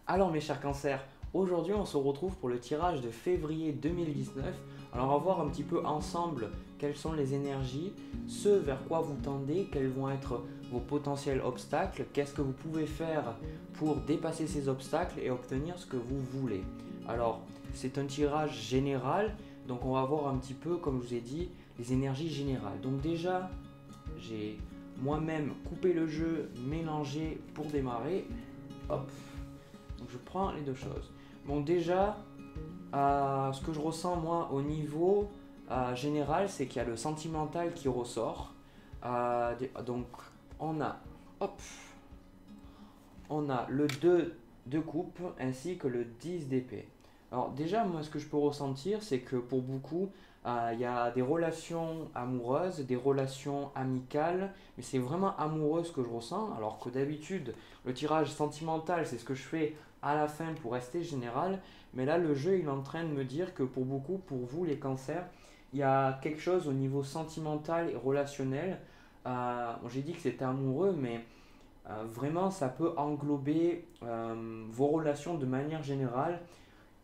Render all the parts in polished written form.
Alors mes chers cancers, aujourd'hui on se retrouve pour le tirage de février 2019. Alors on va voir un petit peu ensemble quelles sont les énergies, ce vers quoi vous tendez, quels vont être vos potentiels obstacles, qu'est-ce que vous pouvez faire pour dépasser ces obstacles et obtenir ce que vous voulez. Alors c'est un tirage général, donc on va voir un petit peu, comme je vous ai dit, les énergies générales. Donc déjà, j'ai moi-même coupé le jeu, mélangé pour démarrer. Hop, donc je prends les deux choses. Bon déjà, ce que je ressens moi au niveau général, c'est qu'il y a le sentimental qui ressort. Donc on a, hop, on a le 2 de coupe ainsi que le 10 d'épée. Alors déjà, moi ce que je peux ressentir, c'est que pour beaucoup, il y a des relations amoureuses, des relations amicales, mais c'est vraiment amoureux ce que je ressens, alors que d'habitude, le tirage sentimental, c'est ce que je fais à la fin pour rester général, mais là le jeu il est en train de me dire que pour beaucoup, pour vous les cancers, il y a quelque chose au niveau sentimental et relationnel. J'ai dit que c'était amoureux, mais vraiment ça peut englober vos relations de manière générale.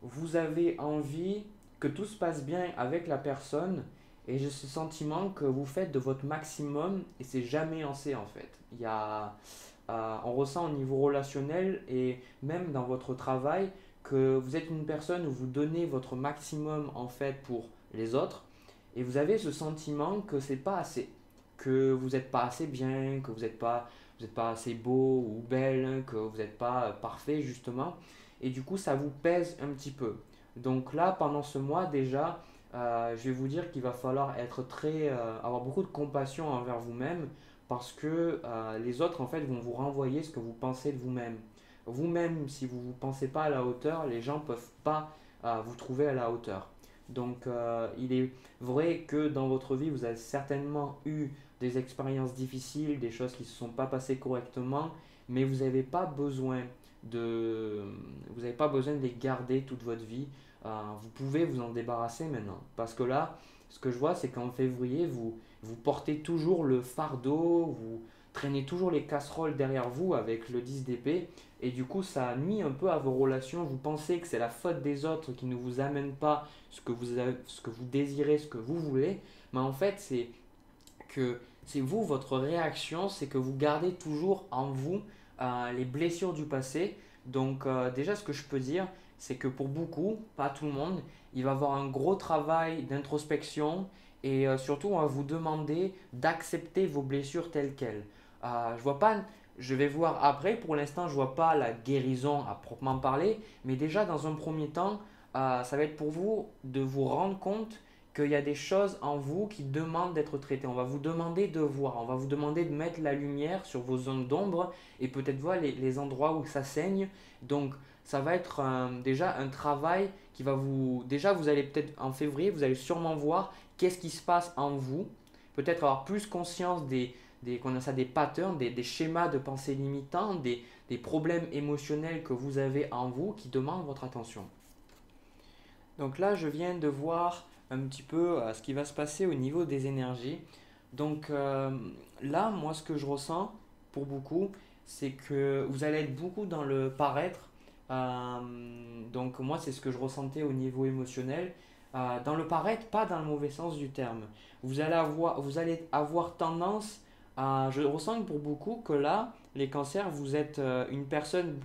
Vous avez envie que tout se passe bien avec la personne et j'ai ce sentiment que vous faites de votre maximum et c'est jamais assez en fait. On ressent au niveau relationnel et même dans votre travail que vous êtes une personne où vous donnez votre maximum en fait pour les autres et vous avez ce sentiment que c'est pas assez, que vous n'êtes pas assez bien, que vous êtes pas assez beau ou belle, que vous n'êtes pas parfait justement et du coup ça vous pèse un petit peu. Donc là, pendant ce mois déjà, je vais vous dire qu'il va falloir être avoir beaucoup de compassion envers vous-même parce que les autres en fait vont vous renvoyer ce que vous pensez de vous-même. Vous-même, si vous ne vous pensez pas à la hauteur, les gens ne peuvent pas vous trouver à la hauteur. Donc il est vrai que dans votre vie, vous avez certainement eu des expériences difficiles, des choses qui ne se sont pas passées correctement, mais vous n'avez pas besoin de, vous n'avez pas besoin de les garder toute votre vie. Vous pouvez vous en débarrasser maintenant. Parce que là, ce que je vois, c'est qu'en février, vous portez toujours le fardeau, vous traînez toujours les casseroles derrière vous avec le 10 d'épée. Et du coup, ça nuit un peu à vos relations. Vous pensez que c'est la faute des autres qui ne vous amène pas ce que vous désirez, ce que vous voulez. Mais en fait, c'est vous, votre réaction, c'est que vous gardez toujours en vous les blessures du passé. Donc déjà, ce que je peux dire, c'est que pour beaucoup, pas tout le monde, il va y avoir un gros travail d'introspection et surtout, on va vous demander d'accepter vos blessures telles quelles. Je vois pas, je vais voir après, pour l'instant, je vois pas la guérison à proprement parler, mais déjà, dans un premier temps, ça va être pour vous de vous rendre compte qu'il y a des choses en vous qui demandent d'être traitées. On va vous demander de voir, on va vous demander de mettre la lumière sur vos zones d'ombre et peut-être voir les endroits où ça saigne. Donc ça va être déjà un travail qui va vous... Déjà, vous allez peut-être en février, vous allez sûrement voir qu'est-ce qui se passe en vous. Peut-être avoir plus conscience qu'on a ça, des patterns, des schémas de pensée limitants, des problèmes émotionnels que vous avez en vous qui demandent votre attention. Donc là, je viens de voir un petit peu ce qui va se passer au niveau des énergies. Donc là, moi, ce que je ressens pour beaucoup, c'est que vous allez être beaucoup dans le paraître. Donc moi, c'est ce que je ressentais au niveau émotionnel. Dans le paraître, pas dans le mauvais sens du terme. Vous allez avoir tendance à... Je ressens que pour beaucoup que là, les cancers, vous êtes une personne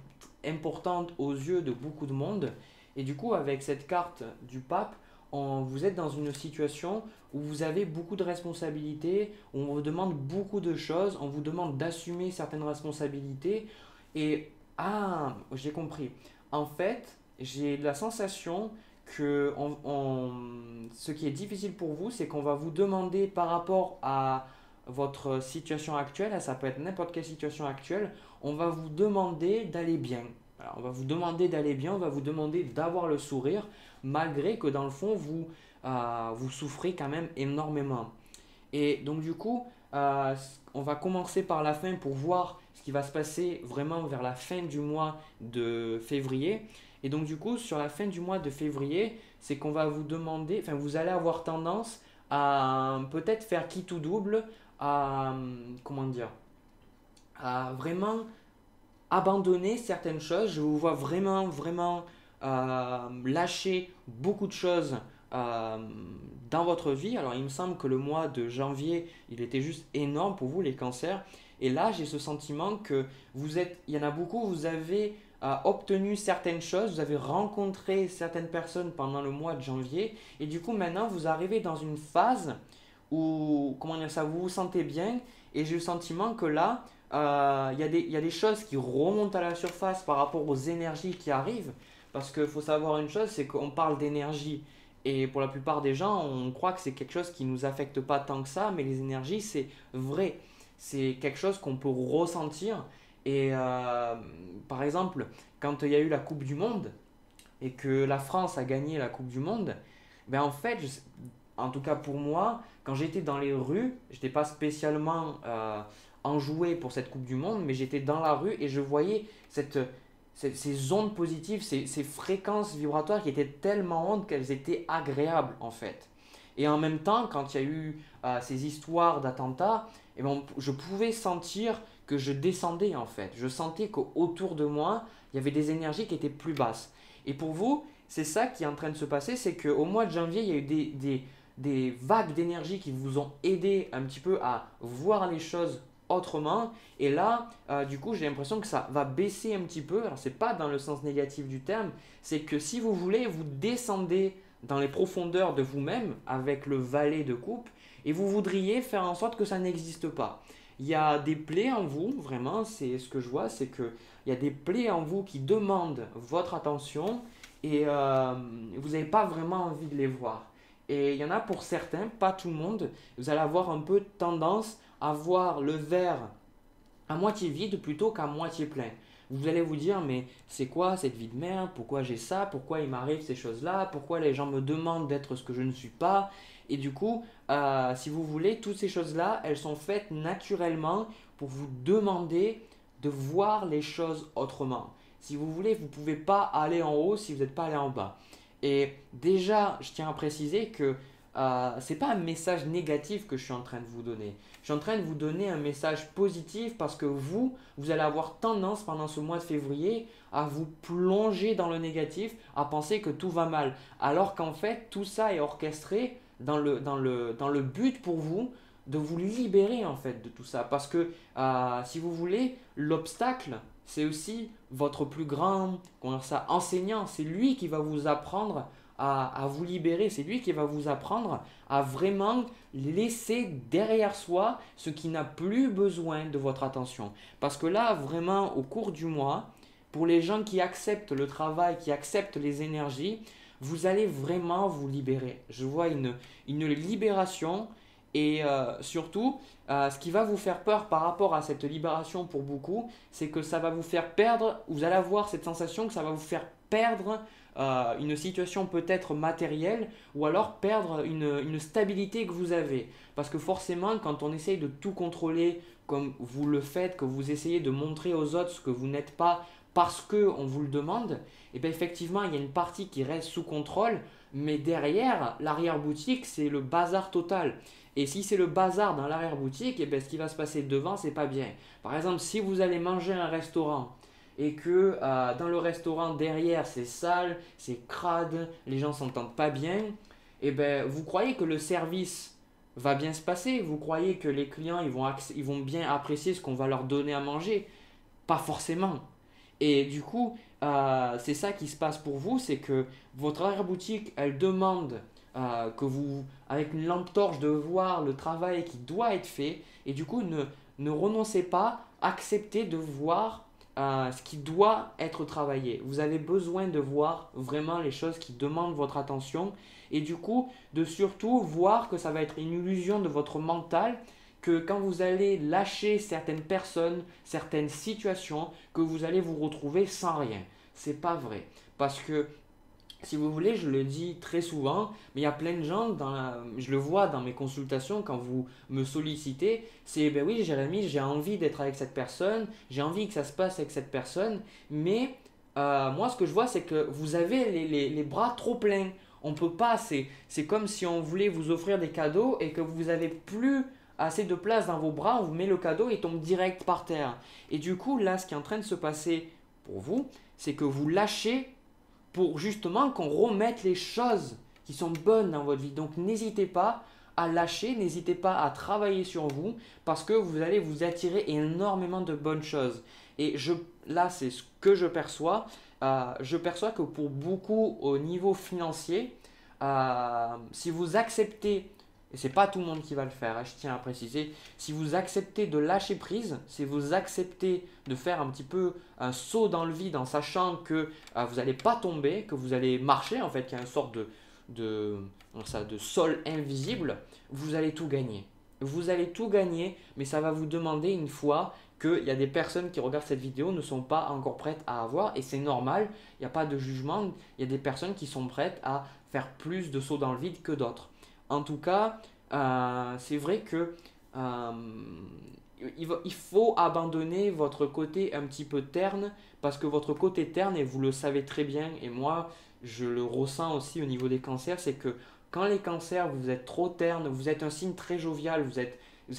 importante aux yeux de beaucoup de monde. Et du coup, avec cette carte du pape, vous êtes dans une situation où vous avez beaucoup de responsabilités, où on vous demande beaucoup de choses, on vous demande d'assumer certaines responsabilités. Et j'ai compris. En fait, j'ai la sensation que ce qui est difficile pour vous, c'est qu'on va vous demander par rapport à votre situation actuelle, ça peut être n'importe quelle situation actuelle, on va vous demander d'aller bien. Alors, on va vous demander d'aller bien, on va vous demander d'avoir le sourire, malgré que dans le fond, vous souffrez quand même énormément. Et donc du coup, on va commencer par la fin pour voir ce qui va se passer vraiment vers la fin du mois de février. Et donc du coup, sur la fin du mois de février, c'est qu'on va vous demander, enfin vous allez avoir tendance à peut-être faire qui tout double, à comment dire, à vraiment abandonner certaines choses. Je vous vois vraiment lâcher beaucoup de choses euh, dans votre vie. Alors, il me semble que le mois de janvier, il était juste énorme pour vous, les cancers. Et là, j'ai ce sentiment que il y en a beaucoup, vous avez obtenu certaines choses, vous avez rencontré certaines personnes pendant le mois de janvier. Et du coup, maintenant, vous arrivez dans une phase où, comment dire ça, vous vous sentez bien. Et j'ai le sentiment que là, il y a des choses qui remontent à la surface par rapport aux énergies qui arrivent. Parce qu'il faut savoir une chose, c'est qu'on parle d'énergie. Et pour la plupart des gens, on croit que c'est quelque chose qui ne nous affecte pas tant que ça, mais les énergies, c'est vrai. C'est quelque chose qu'on peut ressentir. Et par exemple, quand il y a eu la Coupe du Monde et que la France a gagné la Coupe du Monde, ben en fait, en tout cas pour moi, quand j'étais dans les rues, je n'étais pas spécialement enjoué pour cette Coupe du Monde, mais j'étais dans la rue et je voyais ces ondes positives, ces fréquences vibratoires qui étaient tellement hautes qu'elles étaient agréables en fait. Et en même temps, quand il y a eu ces histoires d'attentats, eh ben, je pouvais sentir que je descendais en fait. Je sentais qu'autour de moi, il y avait des énergies qui étaient plus basses. Et pour vous, c'est ça qui est en train de se passer, c'est qu'au mois de janvier, il y a eu des vagues d'énergie qui vous ont aidé un petit peu à voir les choses autrement. Et là, du coup, j'ai l'impression que ça va baisser un petit peu. Alors, c'est pas dans le sens négatif du terme, c'est que si vous voulez, vous descendez dans les profondeurs de vous-même avec le valet de coupe et vous voudriez faire en sorte que ça n'existe pas. Il y a des plaies en vous, vraiment, c'est ce que je vois, c'est qu'il y a des plaies en vous qui demandent votre attention et vous n'avez pas vraiment envie de les voir. Et il y en a pour certains, pas tout le monde, vous allez avoir un peu tendance à voir le verre à moitié vide plutôt qu'à moitié plein. Vous allez vous dire, mais c'est quoi cette vie de merde? Pourquoi j'ai ça? Pourquoi il m'arrive ces choses-là? Pourquoi les gens me demandent d'être ce que je ne suis pas? Et du coup, si vous voulez, toutes ces choses-là, elles sont faites naturellement pour vous demander de voir les choses autrement. Si vous voulez, vous ne pouvez pas aller en haut si vous n'êtes pas allé en bas. Et déjà, je tiens à préciser que ce n'est pas un message négatif que je suis en train de vous donner. Je suis en train de vous donner un message positif parce que vous allez avoir tendance pendant ce mois de février à vous plonger dans le négatif, à penser que tout va mal. Alors qu'en fait, tout ça est orchestré dans le but pour vous de vous libérer en fait de tout ça. Parce que si vous voulez, l'obstacle, c'est aussi votre plus grand enseignant. C'est lui qui va vous apprendre à vous libérer. C'est lui qui va vous apprendre à vraiment laisser derrière soi ce qui n'a plus besoin de votre attention. Parce que là, vraiment, au cours du mois, pour les gens qui acceptent le travail, qui acceptent les énergies, vous allez vraiment vous libérer. Je vois une libération et surtout, ce qui va vous faire peur par rapport à cette libération pour beaucoup, c'est que ça va vous faire perdre, vous allez avoir cette sensation que ça va vous faire perdre une situation peut-être matérielle ou alors perdre une stabilité que vous avez. Parce que forcément, quand on essaye de tout contrôler comme vous le faites, que vous essayez de montrer aux autres ce que vous n'êtes pas parce qu'on vous le demande, et bien effectivement, il y a une partie qui reste sous contrôle, mais derrière, l'arrière-boutique, c'est le bazar total. Et si c'est le bazar dans l'arrière-boutique, et bien ce qui va se passer devant, c'est pas bien. Par exemple, si vous allez manger à un restaurant et que dans le restaurant derrière c'est sale, c'est crade, les gens s'entendent pas bien, et ben vous croyez que le service va bien se passer, vous croyez que les clients ils vont bien apprécier ce qu'on va leur donner à manger, pas forcément. Et du coup, c'est ça qui se passe pour vous, c'est que votre arrière-boutique, elle demande que vous, avec une lampe torche, de voir le travail qui doit être fait. Et du coup, ne renoncez pas, acceptez de voir ce qui doit être travaillé. Vous avez besoin de voir vraiment les choses qui demandent votre attention. Et du coup, de surtout voir que ça va être une illusion de votre mental, que quand vous allez lâcher certaines personnes, certaines situations, que vous allez vous retrouver sans rien. C'est pas vrai. Parce que, si vous voulez, je le dis très souvent, mais il y a plein de gens, je le vois dans mes consultations quand vous me sollicitez, c'est ben oui Jérémy, j'ai envie d'être avec cette personne, j'ai envie que ça se passe avec cette personne, mais moi ce que je vois c'est que vous avez les bras trop pleins. On peut pas, c'est comme si on voulait vous offrir des cadeaux et que vous n'avez plus assez de place dans vos bras, on vous met le cadeau et il tombe direct par terre. Et du coup, là, ce qui est en train de se passer pour vous, c'est que vous lâchez pour justement qu'on remette les choses qui sont bonnes dans votre vie. Donc n'hésitez pas à lâcher, n'hésitez pas à travailler sur vous parce que vous allez vous attirer énormément de bonnes choses. Et là, c'est ce que je perçois. Je perçois que pour beaucoup au niveau financier, si vous acceptez, et c'est pas tout le monde qui va le faire, je tiens à préciser, si vous acceptez de lâcher prise, si vous acceptez de faire un petit peu un saut dans le vide en sachant que vous n'allez pas tomber, que vous allez marcher, en fait, qu'il y a une sorte de sol invisible, vous allez tout gagner. Vous allez tout gagner, mais ça va vous demander une fois qu'il y a des personnes qui regardent cette vidéo ne sont pas encore prêtes à avoir, et c'est normal, il n'y a pas de jugement, il y a des personnes qui sont prêtes à faire plus de sauts dans le vide que d'autres. En tout cas, c'est vrai que il faut abandonner votre côté un petit peu terne parce que votre côté terne, et vous le savez très bien, et moi je le ressens aussi au niveau des cancers, c'est que quand les cancers, vous êtes trop terne, vous êtes un signe très jovial, vous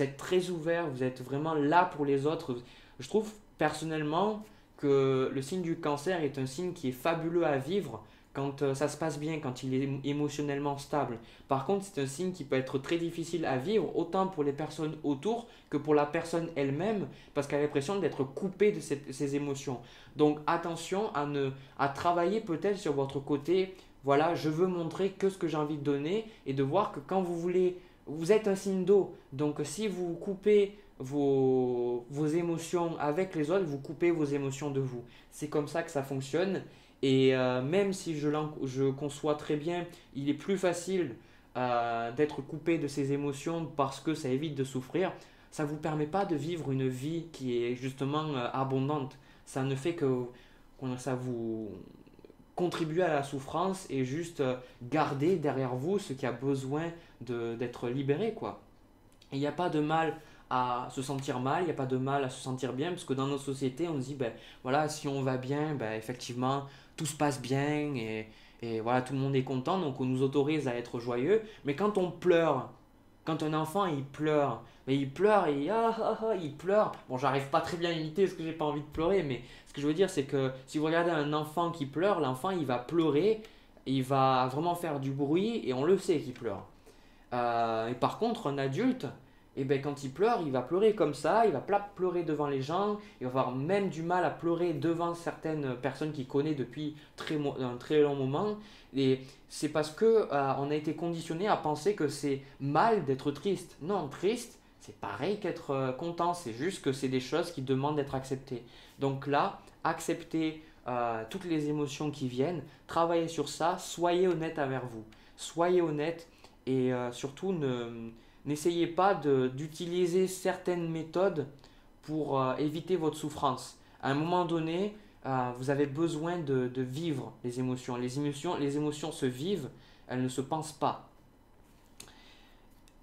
êtes très ouvert, vous êtes vraiment là pour les autres. Je trouve personnellement que le signe du cancer est un signe qui est fabuleux à vivre quand ça se passe bien, quand il est émotionnellement stable. Par contre, c'est un signe qui peut être très difficile à vivre, autant pour les personnes autour que pour la personne elle-même, parce qu'elle a l'impression d'être coupée de ses émotions. Donc attention à travailler peut-être sur votre côté, voilà, je veux montrer que ce que j'ai envie de donner, et de voir que quand vous êtes un signe d'eau, donc si vous coupez vos émotions avec les autres, vous coupez vos émotions de vous. C'est comme ça que ça fonctionne. Et même si je conçois très bien, il est plus facile d'être coupé de ses émotions parce que ça évite de souffrir, ça ne vous permet pas de vivre une vie qui est justement abondante. Ça ne fait que ça vous contribue à la souffrance et juste garder derrière vous ce qui a besoin d'être libéré, quoi. Il n'y a pas de mal à se sentir mal, il n'y a pas de mal à se sentir bien, parce que dans notre société, on se dit, ben voilà, si on va bien, ben effectivement, tout se passe bien, et voilà, tout le monde est content, donc on nous autorise à être joyeux. Mais quand on pleure, quand un enfant il pleure, ben il pleure et il pleure. Bon, j'arrive pas très bien à imiter parce que j'ai pas envie de pleurer, mais ce que je veux dire, c'est que si vous regardez un enfant qui pleure, l'enfant il va pleurer, il va vraiment faire du bruit, et on le sait qu'il pleure. Et par contre, un adulte, eh ben, quand il pleure, il va pleurer comme ça, il va pas pleurer devant les gens, il va avoir même du mal à pleurer devant certaines personnes qu'il connaît depuis un très long moment. Et c'est parce que on a été conditionné à penser que c'est mal d'être triste. Non, triste, c'est pareil qu'être content, c'est juste que c'est des choses qui demandent d'être acceptées. Donc là, acceptez toutes les émotions qui viennent, travaillez sur ça, soyez honnête envers vous. Soyez honnête. Et surtout, n'essayez pas d'utiliser certaines méthodes pour éviter votre souffrance. À un moment donné, vous avez besoin de vivre les émotions. Les émotions se vivent, elles ne se pensent pas.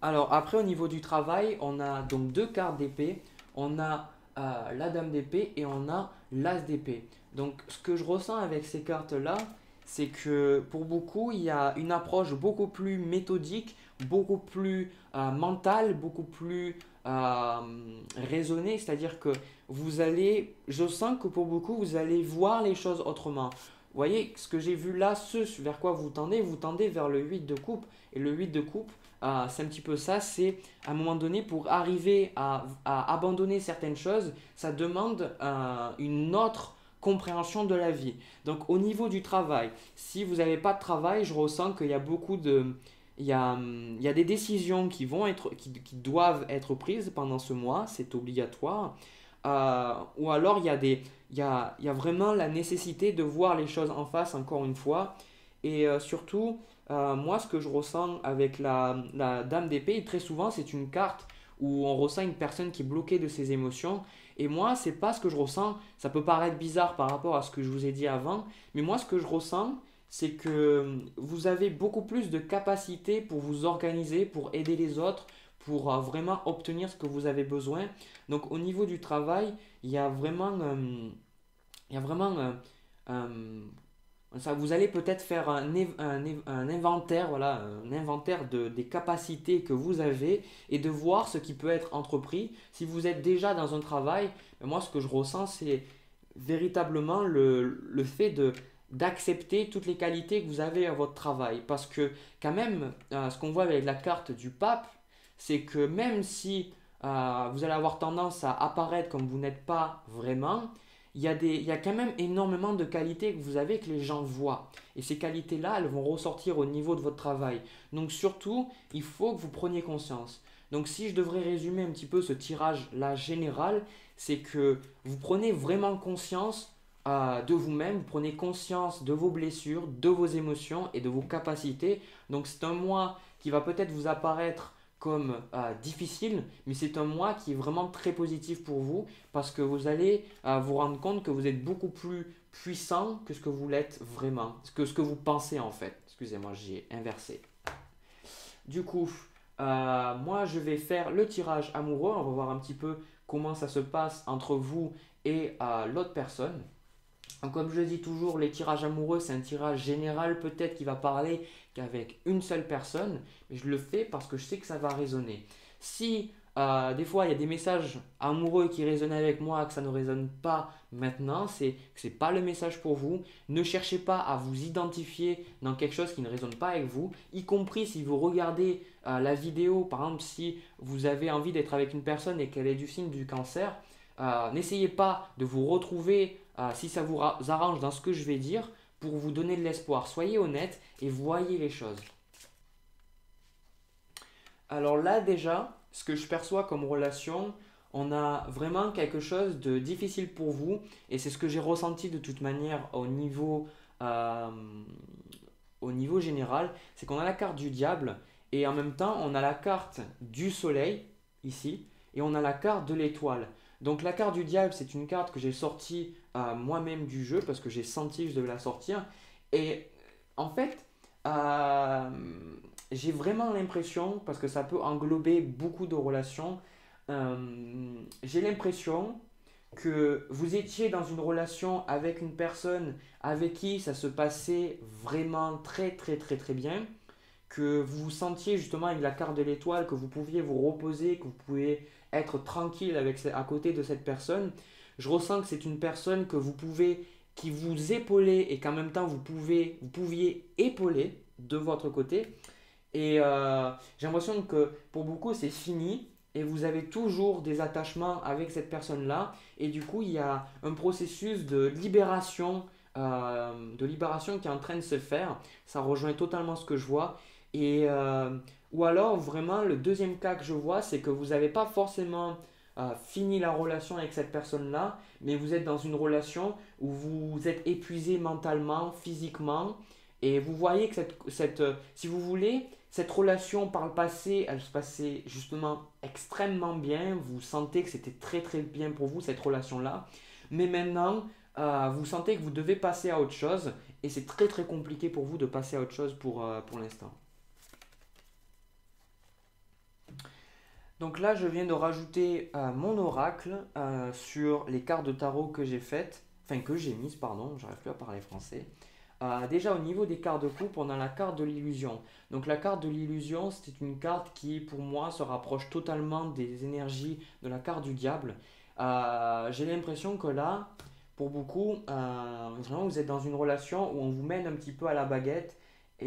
Alors après, au niveau du travail, on a donc deux cartes d'épée. On a la dame d'épée et on a l'as d'épée. Donc ce que je ressens avec ces cartes-là, c'est que pour beaucoup, il y a une approche beaucoup plus méthodique, beaucoup plus mentale, beaucoup plus raisonnée. C'est-à-dire que je sens que pour beaucoup, vous allez voir les choses autrement. Vous voyez, ce que j'ai vu là, ce vers quoi vous tendez vers le 8 de coupe. Et le 8 de coupe, c'est un petit peu ça, c'est à un moment donné, pour arriver à abandonner certaines choses, ça demande une autre compréhension de la vie. Donc au niveau du travail, si vous n'avez pas de travail, je ressens qu'il y a il y a des décisions qui doivent être prises pendant ce mois, c'est obligatoire. Ou alors il y a vraiment la nécessité de voir les choses en face encore une fois. Et surtout, moi ce que je ressens avec la dame d'épée, très souvent c'est une carte où on ressent une personne qui est bloquée de ses émotions. Et moi, c'est pas ce que je ressens. Ça peut paraître bizarre par rapport à ce que je vous ai dit avant, mais moi, ce que je ressens, c'est que vous avez beaucoup plus de capacité pour vous organiser, pour aider les autres, pour vraiment obtenir ce que vous avez besoin. Donc, au niveau du travail, il y a vraiment, Ça, vous allez peut-être faire un inventaire, voilà, un inventaire des capacités que vous avez et de voir ce qui peut être entrepris. Si vous êtes déjà dans un travail, moi ce que je ressens c'est véritablement le fait d'accepter toutes les qualités que vous avez à votre travail. Parce que quand même, ce qu'on voit avec la carte du pape, c'est que même si vous allez avoir tendance à apparaître comme vous n'êtes pas vraiment, il y a quand même énormément de qualités que vous avez que les gens voient. Et ces qualités-là, elles vont ressortir au niveau de votre travail. Donc surtout, il faut que vous preniez conscience. Donc si je devrais résumer un petit peu ce tirage-là général, c'est que vous prenez vraiment conscience de vous-même, vous prenez conscience de vos blessures, de vos émotions et de vos capacités. Donc c'est un mois qui va peut-être vous apparaître comme difficile, mais c'est un mois qui est vraiment très positif pour vous parce que vous allez vous rendre compte que vous êtes beaucoup plus puissant que ce que vous l'êtes vraiment, que ce que vous pensez en fait. Excusez-moi, j'ai inversé. Du coup, moi je vais faire le tirage amoureux, on va voir un petit peu comment ça se passe entre vous et l'autre personne. Donc, comme je le dis toujours, les tirages amoureux, c'est un tirage général peut-être qui va parler qu'avec une seule personne, mais je le fais parce que je sais que ça va résonner. Si des fois il y a des messages amoureux qui résonnent avec moi, que ça ne résonne pas maintenant, c'est que ce n'est pas le message pour vous. Ne cherchez pas à vous identifier dans quelque chose qui ne résonne pas avec vous, y compris si vous regardez la vidéo, par exemple si vous avez envie d'être avec une personne et qu'elle est du signe du cancer, n'essayez pas de vous retrouver si ça vous arrange dans ce que je vais dire pour vous donner de l'espoir. Soyez honnête et voyez les choses. Alors là déjà, ce que je perçois comme relation, on a vraiment quelque chose de difficile pour vous et c'est ce que j'ai ressenti de toute manière euh, au niveau général, c'est qu'on a la carte du diable et en même temps on a la carte du soleil ici et on a la carte de l'étoile. Donc la carte du diable, c'est une carte que j'ai sortie moi-même du jeu parce que j'ai senti que je devais la sortir. Et en fait, euh, j'ai vraiment l'impression, parce que ça peut englober beaucoup de relations, j'ai l'impression que vous étiez dans une relation avec une personne avec qui ça se passait vraiment très très très très bien, que vous vous sentiez justement avec la carte de l'étoile, que vous pouviez vous reposer, que vous pouvez être tranquille à côté de cette personne. Je ressens que c'est une personne que vous pouvez, qui vous épaulez et qu'en même temps vous pouviez épauler de votre côté. Et j'ai l'impression que pour beaucoup c'est fini et vous avez toujours des attachements avec cette personne-là. Et du coup il y a un processus de libération qui est en train de se faire. Ça rejoint totalement ce que je vois. Et, ou alors, vraiment, le deuxième cas que je vois, c'est que vous n'avez pas forcément fini la relation avec cette personne-là, mais vous êtes dans une relation où vous êtes épuisé mentalement, physiquement, et vous voyez que si vous voulez, cette relation par le passé, elle se passait justement extrêmement bien, vous sentez que c'était très très bien pour vous, cette relation-là, mais maintenant, vous sentez que vous devez passer à autre chose, et c'est très très compliqué pour vous de passer à autre chose pour l'instant. Donc là, je viens de rajouter mon oracle sur les cartes de tarot que j'ai faites, enfin que j'ai mises, pardon, j'arrive plus à parler français. Déjà au niveau des cartes de coupe, on a la carte de l'illusion. Donc la carte de l'illusion, c'est une carte qui pour moi se rapproche totalement des énergies de la carte du diable. J'ai l'impression que là, pour beaucoup, vraiment vous êtes dans une relation où on vous mène un petit peu à la baguette ou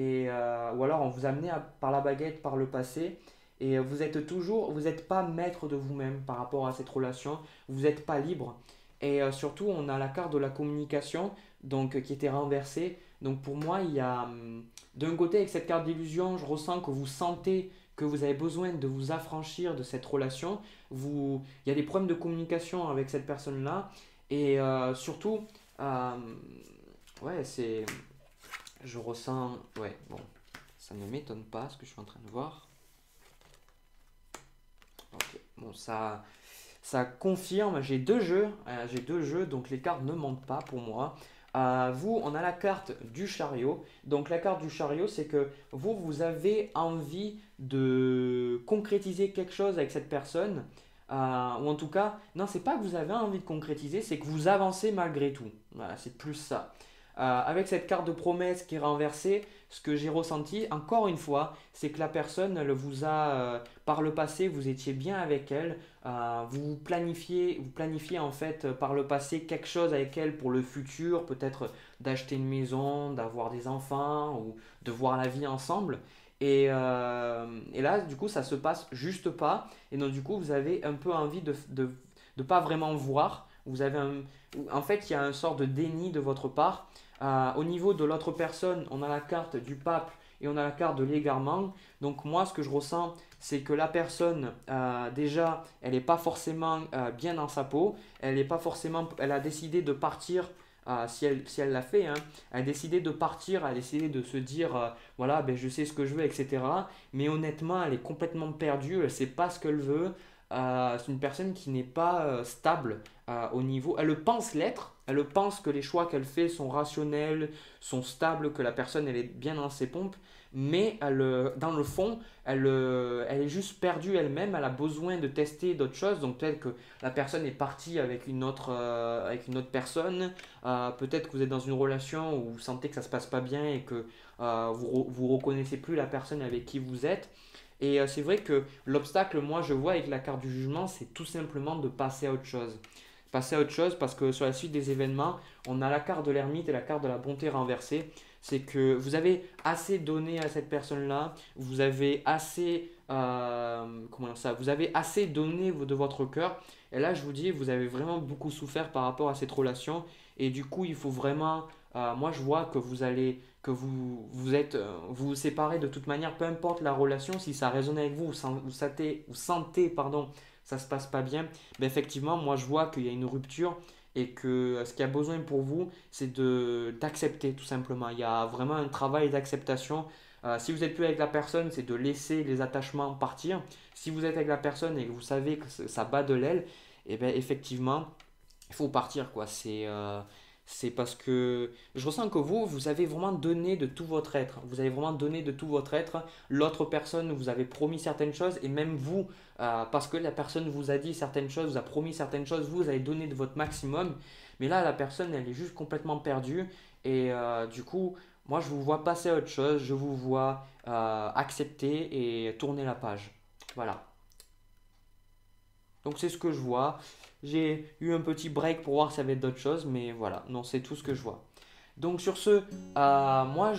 alors on vous a amené par la baguette par le passé et vous n'êtes pas maître de vous-même par rapport à cette relation, vous n'êtes pas libre. Et surtout, on a la carte de la communication donc, qui était renversée. Donc pour moi, il y a d'un côté avec cette carte d'illusion, je ressens que vous sentez que vous avez besoin de vous affranchir de cette relation. Il y a des problèmes de communication avec cette personne-là. Et surtout, euh, ouais, je ressens, ouais, bon, ça ne m'étonne pas ce que je suis en train de voir. Ok, bon, ça confirme, j'ai deux jeux, donc les cartes ne mentent pas pour moi. On a la carte du chariot. Donc la carte du chariot, c'est que vous avez envie de concrétiser quelque chose avec cette personne. Ou en tout cas, non, c'est pas que vous avez envie de concrétiser, c'est que vous avancez malgré tout. Voilà, c'est plus ça. avec cette carte de promesse qui est renversée, ce que j'ai ressenti, encore une fois, c'est que la personne, elle vous a, par le passé, vous étiez bien avec elle, vous planifiez en fait par le passé quelque chose avec elle pour le futur, peut-être d'acheter une maison, d'avoir des enfants ou de voir la vie ensemble. Et là, du coup, ça se passe juste pas. Et donc, du coup, vous avez un peu envie de pas vraiment voir. En fait, il y a une sorte de déni de votre part. Au niveau de l'autre personne, on a la carte du pape et on a la carte de l'égarement. Donc moi, ce que je ressens, c'est que la personne, déjà, elle n'est pas forcément bien dans sa peau. Elle est pas forcément, elle a décidé de partir. Si elle l'a fait, hein, elle a décidé de partir, elle a décidé de se dire, voilà, ben, je sais ce que je veux, etc. Mais honnêtement, elle est complètement perdue, elle ne sait pas ce qu'elle veut. C'est une personne qui n'est pas stable au niveau. Elle le pense l'être, elle pense que les choix qu'elle fait sont rationnels, sont stables, que la personne elle est bien dans ses pompes, mais dans le fond, elle est juste perdue elle-même, elle a besoin de tester d'autres choses. Donc peut-être que la personne est partie avec une autre personne, peut-être que vous êtes dans une relation où vous sentez que ça ne se passe pas bien et que vous reconnaissez plus la personne avec qui vous êtes. Et c'est vrai que l'obstacle, moi, je vois avec la carte du jugement, c'est tout simplement de passer à autre chose. Passer à autre chose parce que sur la suite des événements, on a la carte de l'ermite et la carte de la bonté renversée. C'est que vous avez assez donné à cette personne-là, vous avez assez, comment dire ça, vous avez assez donné de votre cœur. Et là, je vous dis, vous avez vraiment beaucoup souffert par rapport à cette relation. Et du coup, il faut vraiment, moi, je vois que vous vous séparez de toute manière, peu importe la relation, si ça résonne avec vous, vous sentez, pardon, ça se passe pas bien, ben effectivement, moi je vois qu'il y a une rupture et que ce qu'il y a besoin pour vous, c'est d'accepter tout simplement. Il y a vraiment un travail d'acceptation. Si vous n'êtes plus avec la personne, c'est de laisser les attachements partir. Si vous êtes avec la personne et que vous savez que ça bat de l'aile, et ben effectivement, il faut partir quoi. C'est parce que je ressens que vous avez vraiment donné de tout votre être. Vous avez vraiment donné de tout votre être. L'autre personne vous avez promis certaines choses et même vous, parce que la personne vous a dit certaines choses, vous a promis certaines choses, vous avez donné de votre maximum. Mais là, la personne, elle est juste complètement perdue. Et du coup, moi, je vous vois passer à autre chose. Je vous vois accepter et tourner la page. Voilà. Donc c'est ce que je vois. J'ai eu un petit break pour voir s'il y avait d'autres choses, mais voilà, non, c'est tout ce que je vois. Donc sur ce, moi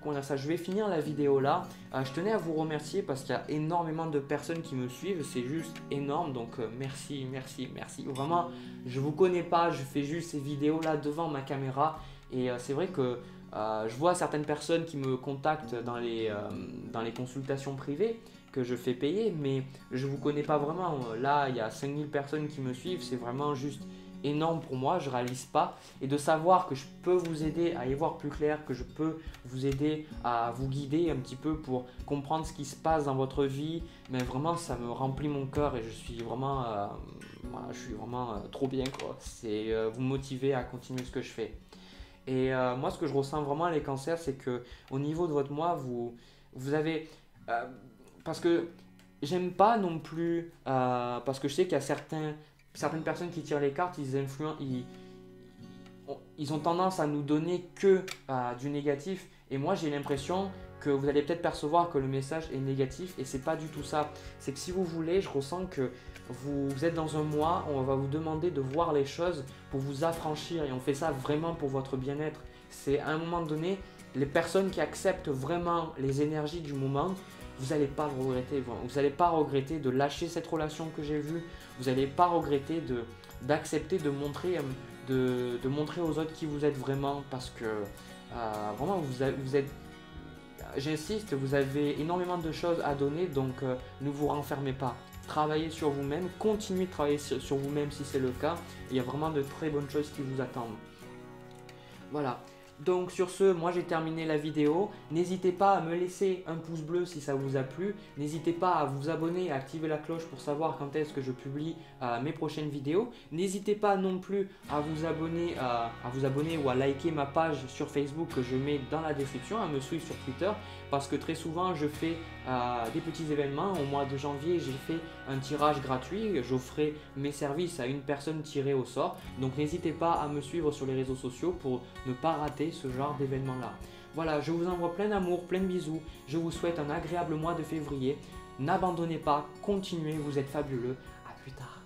comment dire ça, je vais finir la vidéo là. Je tenais à vous remercier parce qu'il y a énormément de personnes qui me suivent, c'est juste énorme. Donc merci, merci, merci. Vraiment, je vous connais pas, je fais juste ces vidéos là devant ma caméra et c'est vrai que je vois certaines personnes qui me contactent dans les consultations privées que je fais payer, mais je ne vous connais pas vraiment. Là, il y a 5000 personnes qui me suivent, c'est vraiment juste énorme pour moi, je ne réalise pas. Et de savoir que je peux vous aider à y voir plus clair, que je peux vous aider à vous guider un petit peu pour comprendre ce qui se passe dans votre vie, mais vraiment ça me remplit mon cœur et je suis vraiment, voilà, je suis vraiment trop bien quoi. C'est vous me motiver à continuer ce que je fais. Et moi, ce que je ressens vraiment avec les cancers, c'est que au niveau de votre moi, vous avez euh, parce que j'aime pas non plus, parce que je sais qu'il y a certaines personnes qui tirent les cartes, ils ont tendance à nous donner que du négatif. Et moi, j'ai l'impression que vous allez peut-être percevoir que le message est négatif et c'est pas du tout ça. C'est que si vous voulez, je ressens que vous êtes dans un mois, on va vous demander de voir les choses pour vous affranchir et on fait ça vraiment pour votre bien-être. C'est à un moment donné, les personnes qui acceptent vraiment les énergies du moment, vous n'allez pas le regretter. Vous n'allez pas regretter de lâcher cette relation que j'ai vue. Vous n'allez pas regretter d'accepter de montrer aux autres qui vous êtes vraiment parce que vraiment vous êtes, j'insiste, vous avez énormément de choses à donner donc ne vous renfermez pas. Travaillez sur vous-même, continuez de travailler sur vous-même si c'est le cas. Il y a vraiment de très bonnes choses qui vous attendent. Voilà. Donc sur ce, moi j'ai terminé la vidéo. N'hésitez pas à me laisser un pouce bleu si ça vous a plu. N'hésitez pas à vous abonner et à activer la cloche pour savoir quand est-ce que je publie mes prochaines vidéos. N'hésitez pas non plus à vous abonner ou à liker ma page sur Facebook que je mets dans la description, à me suivre sur Twitter parce que très souvent je fais des petits événements. Au mois de janvier, j'ai fait un tirage gratuit. J'offrais mes services à une personne tirée au sort. Donc n'hésitez pas à me suivre sur les réseaux sociaux pour ne pas rater éviter ce genre d'événement-là. Voilà, je vous envoie plein d'amour, plein de bisous. Je vous souhaite un agréable mois de février. N'abandonnez pas, continuez, vous êtes fabuleux. À plus tard.